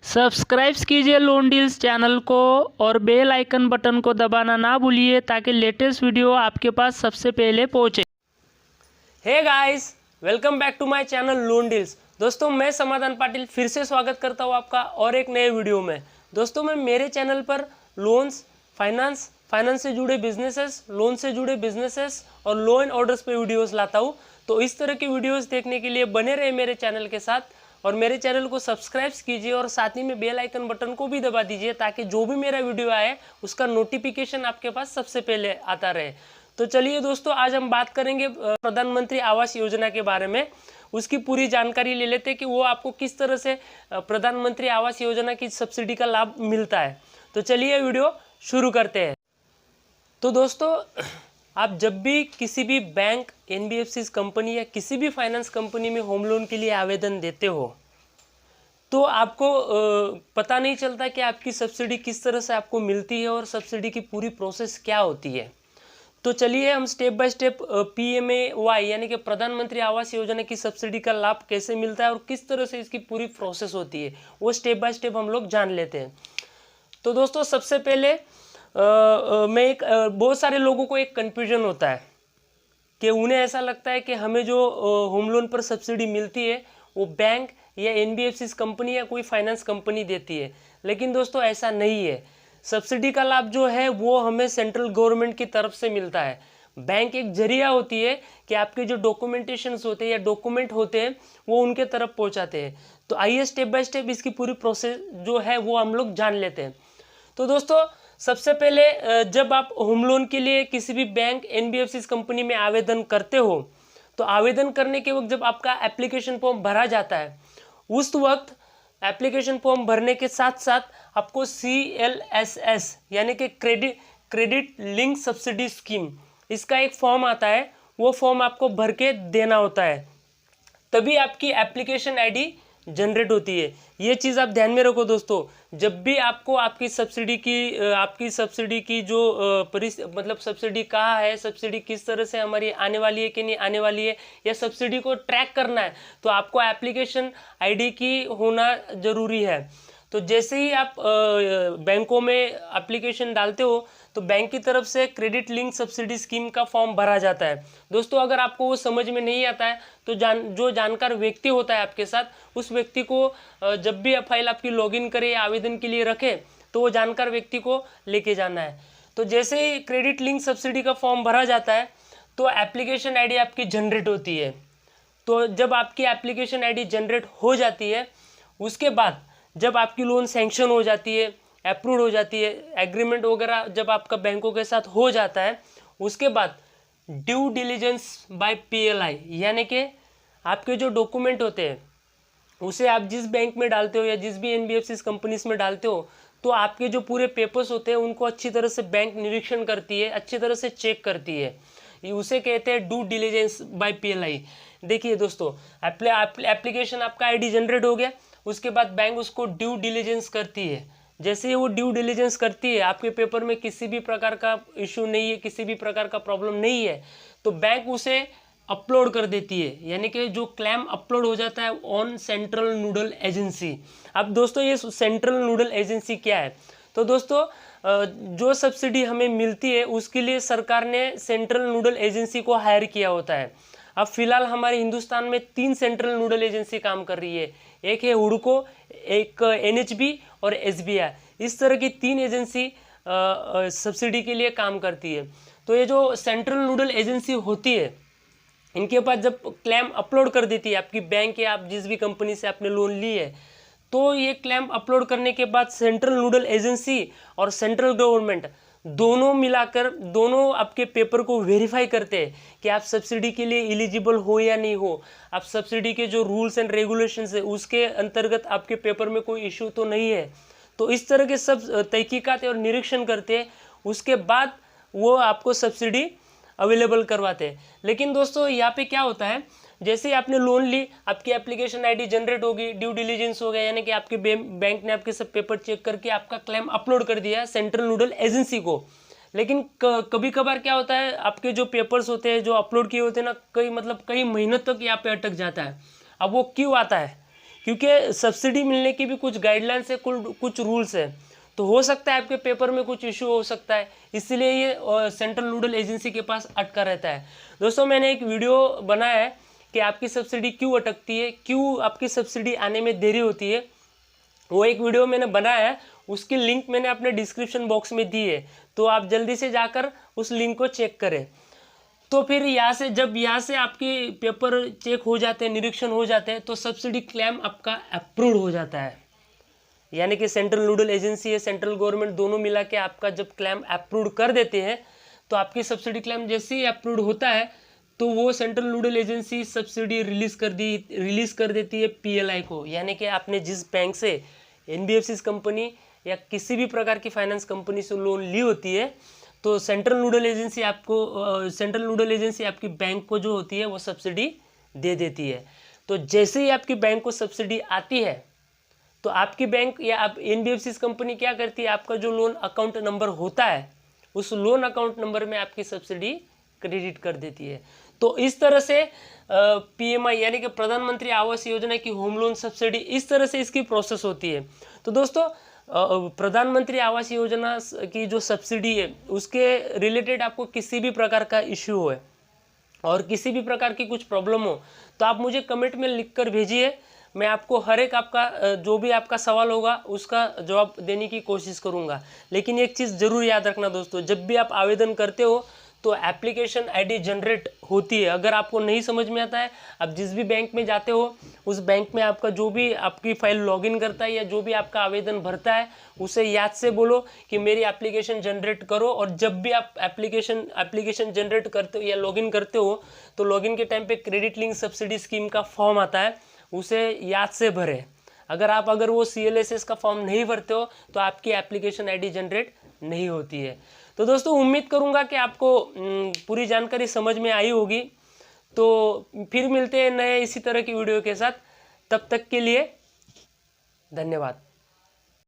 Subscribe कीजिए loan deals channel को और बेल आइकन बटन को दबाना ना भूलिए ताकि लेटेस्ट वीडियो आपके पास सबसे पहले पहुंचे। Hey guys, welcome back to my channel loan deals. दोस्तों, मैं समाधान पाटिल फिर से स्वागत करता हूं आपका और एक नए वीडियो में। दोस्तों, मैं मेरे चैनल पर लोन्स, फाइनेंस से जुड़े बिजनेसेस, लोन से जुड़े बिजनेसेस और लो एंड ऑर्डर्स पे वीडियोस लाता हूं। तो इस तरह की वीडियोस देखने के लिए बने रहे मेरे चैनल के साथ और मेरे चैनल को सब्सक्राइब कीजिए और साथ ही में बेल आइकन बटन को भी दबा दीजिए ताकि जो भी मेरा वीडियो आए उसका नोटिफिकेशन आपके पास सबसे पहले आता रहे। तो चलिए दोस्तों, आज हम बात करेंगे प्रधानमंत्री आवास योजना के बारे में। उसकी पूरी जानकारी ले लेते हैं कि वो आपको किस तरह से प्रधानमंत्री आवास योजना की सब्सिडी का लाभ मिलता है। तो चलिए वीडियो शुरू करते हैं। तो दोस्तों, आप जब भी किसी भी बैंक, एनबीएफसी कंपनी या किसी भी फाइनेंस कंपनी में होम लोन के लिए आवेदन देते हो तो आपको पता नहीं चलता कि आपकी सब्सिडी किस तरह से आपको मिलती है और सब्सिडी की पूरी प्रोसेस क्या होती है। तो चलिए हम स्टेप बाय स्टेप पीएमएवाई यानी कि प्रधानमंत्री आवास योजना की सब्सिडी का लाभ कैसे मिलता है और किस तरह से इसकी पूरी प्रोसेस होती है वो स्टेप बाय स्टेप हम लोग जान लेते हैं। तो दोस्तों, सबसे पहले बहुत सारे लोगों को एक कन्फ्यूजन होता है कि उन्हें ऐसा लगता है कि हमें जो होम लोन पर सब्सिडी मिलती है वो बैंक या एनबीएफसी कंपनी या कोई फाइनेंस कंपनी देती है। लेकिन दोस्तों, ऐसा नहीं है। सब्सिडी का लाभ जो है वो हमें सेंट्रल गवर्नमेंट की तरफ से मिलता है। बैंक एक जरिया होती है कि आपके जो डॉक्यूमेंटेशंस होते हैं या डॉक्यूमेंट होते हैं वो उनके तरफ पहुंचाते हैं। तो आइए स्टेप बाय स्टेप इसकी पूरी प्रोसेस जो है वो हम लोग जान लेते हैं। तो दोस्तों, सबसे पहले जब आप होम लोन के लिए किसी भी बैंक, एनबीएफसी कंपनी में आवेदन करते हो तो आवेदन करने के वक्त जब आपका एप्लीकेशन फॉर्म भरा जाता है उस वक्त एप्लीकेशन फॉर्म भरने के साथ साथ आपको CLSS यानी कि क्रेडिट लिंक सब्सिडी स्कीम, इसका एक फॉर्म आता है। वो फॉर्म आपको भर के देना होता है, तभी आपकी एप्लीकेशन आईडी जनरेट होती है। ये चीज़ आप ध्यान में रखो दोस्तों। जब भी आपको आपकी सब्सिडी की जो मतलब सब्सिडी कहाँ है, सब्सिडी किस तरह से हमारी आने वाली है कि नहीं आने वाली है, या सब्सिडी को ट्रैक करना है तो आपको एप्लीकेशन आईडी की होना ज़रूरी है। तो जैसे ही आप बैंकों में एप्लीकेशन डालते हो तो बैंक की तरफ से क्रेडिट लिंक सब्सिडी स्कीम का फॉर्म भरा जाता है। दोस्तों, अगर आपको वो समझ में नहीं आता है तो जो जानकार व्यक्ति होता है आपके साथ, उस व्यक्ति को जब भी फाइल आपकी लॉगिन करे या आवेदन के लिए रखे तो वो जानकार व्यक्ति को लेके जाना है। तो जैसे ही क्रेडिट लिंक सब्सिडी का फॉर्म भरा जाता है तो एप्लीकेशन आईडी आपकी जनरेट होती है। तो जब आपकी एप्लीकेशन आईडी जनरेट हो जाती है उसके बाद जब आपकी लोन सैंक्शन हो जाती है, अप्रूव हो जाती है, एग्रीमेंट वगैरह जब आपका बैंकों के साथ हो जाता है, उसके बाद ड्यू डिलीजेंस बाय PLI यानी कि आपके जो डॉक्यूमेंट होते हैं उसे आप जिस बैंक में डालते हो या जिस भी एनबीएफसी कंपनीज में डालते हो तो आपके जो पूरे पेपर्स होते हैं उनको अच्छी तरह से बैंक निरीक्षण करती है, अच्छी तरह से चेक करती है। उसे कहते हैं ड्यू डिलीजेंस बाय PLI। देखिए दोस्तों, एप्लीकेशन आपका आईडी जनरेट हो गया, उसके बाद बैंक उसको ड्यू डिलीजेंस करती है। जैसे ही वो ड्यू डिलीजेंस करती है, आपके पेपर में किसी भी प्रकार का इशू नहीं है, किसी भी प्रकार का प्रॉब्लम नहीं है, तो बैंक उसे अपलोड कर देती है। यानी कि जो क्लेम अपलोड हो जाता है ऑन सेंट्रल नोडल एजेंसी। अब दोस्तों, ये सेंट्रल नोडल एजेंसी क्या है? तो दोस्तों, जो सब्सिडी हमें मिलती है उसके लिए सरकार ने सेंट्रल नोडल एजेंसी को हायर किया होता है। अब फिलहाल हमारे हिंदुस्तान में 3 सेंट्रल नोडल एजेंसी काम कर रही है। एक है हुडको, एक NHB और SBI। इस तरह की 3 एजेंसी सब्सिडी के लिए काम करती है। तो ये जो सेंट्रल नोडल एजेंसी होती है, इनके पास जब क्लेम अपलोड कर देती है आपकी बैंक या आप जिस भी कंपनी से आपने लोन ली है, तो ये क्लेम अपलोड करने के बाद सेंट्रल नोडल एजेंसी और सेंट्रल गवर्नमेंट दोनों मिलाकर दोनों आपके पेपर को वेरीफाई करते हैं कि आप सब्सिडी के लिए एलिजिबल हो या नहीं हो। आप सब्सिडी के जो रूल्स एंड रेगुलेशंस है उसके अंतर्गत आपके पेपर में कोई इशू तो नहीं है। तो इस तरह के सब तहकीकात और निरीक्षण करते हैं, उसके बाद वो आपको सब्सिडी अवेलेबल करवाते हैं। लेकिन दोस्तों, यहाँ पे क्या होता है, जैसे ही आपने लोन ली, आपकी एप्लीकेशन आईडी जनरेट होगी, ड्यू डिलीजेंस हो गया, यानी कि आपके बैंक ने आपके सब पेपर चेक करके आपका क्लेम अपलोड कर दिया सेंट्रल नोडल एजेंसी को। लेकिन कभी कभार क्या होता है, आपके जो पेपर्स होते हैं जो अपलोड किए होते हैं ना, कई महीनों तक यहाँ पे अटक जाता है। अब वो क्यों आता है? क्योंकि सब्सिडी मिलने की भी कुछ गाइडलाइंस है, कुछ रूल्स है। तो हो सकता है आपके पेपर में कुछ इशू हो सकता है, इसलिए ये सेंट्रल नोडल एजेंसी के पास अटका रहता है। दोस्तों मैंने एक वीडियो बनाया है कि आपकी सब्सिडी क्यों अटकती है, क्यों आपकी सब्सिडी आने में देरी होती है। वो एक वीडियो मैंने बनाया है, उसकी लिंक मैंने अपने डिस्क्रिप्शन बॉक्स में दी है, तो आप जल्दी से जाकर उस लिंक को चेक करें। तो फिर जब यहाँ से आपके पेपर चेक हो जाते हैं, निरीक्षण हो जाते हैं, तो सब्सिडी क्लेम आपका अप्रूव्ड हो जाता है। यानी कि सेंट्रल नोडल एजेंसी है, सेंट्रल गवर्नमेंट दोनों मिला के आपका जब क्लेम अप्रूव्ड कर देते हैं, तो आपकी सब्सिडी क्लेम जैसे ही अप्रूव्ड होता है तो वो central nodal agency subsidy release कर देती है PLI को। यानी कि आपने जिस बैंक से NBFC कंपनी या किसी भी प्रकार की फाइनेंस कंपनी से लोन ली होती है, तो सेंट्रल नोडल एजेंसी आपकी बैंक को जो होती है वो सब्सिडी दे देती है। तो जैसे ही आपकी बैंक को सब्सिडी आती है तो आपकी बैंक या आप NBFC कंपनी क्या करती है, आपका जो लोन अकाउंट नंबर होता है उस लोन अकाउंट नंबर में आपकी सब्सिडी क्रेडिट कर देती है। तो इस तरह से PMI यानी कि प्रधानमंत्री आवास योजना की होम लोन सब्सिडी, इस तरह से इसकी प्रोसेस होती है। तो दोस्तों प्रधानमंत्री आवास योजना की जो सब्सिडी है उसके रिलेटेड आपको किसी भी प्रकार का इश्यू है और किसी भी प्रकार की कुछ प्रॉब्लम हो तो आप मुझे कमेंट में लिख कर भेजिए। मैं आपको हर एक आपका जो भी आपका सवाल होगा उसका जवाब देने की कोशिश करूंगा। लेकिन एक चीज़ ज़रूर याद रखना दोस्तों, जब भी आप आवेदन करते हो तो एप्लीकेशन आईडी जनरेट होती है। अगर आपको नहीं समझ में आता है, आप जिस भी बैंक में जाते हो उस बैंक में आपका जो भी आपकी फाइल लॉगिन करता है या जो भी आपका आवेदन भरता है उसे याद से बोलो कि मेरी एप्लीकेशन जनरेट करो। और जब भी आप एप्लीकेशन जनरेट करते हो या लॉगिन करते हो तो लॉगिन के टाइम पे क्रेडिट लिंक सब्सिडी स्कीम का फॉर्म आता है, उसे याद से भरें। अगर वो CLSS का फॉर्म नहीं भरते हो तो आपकी एप्लीकेशन आईडी जनरेट नहीं होती है। तो दोस्तों उम्मीद करूंगा कि आपको पूरी जानकारी समझ में आई होगी। तो फिर मिलते हैं नए इसी तरह की वीडियो के साथ, तब तक के लिए धन्यवाद।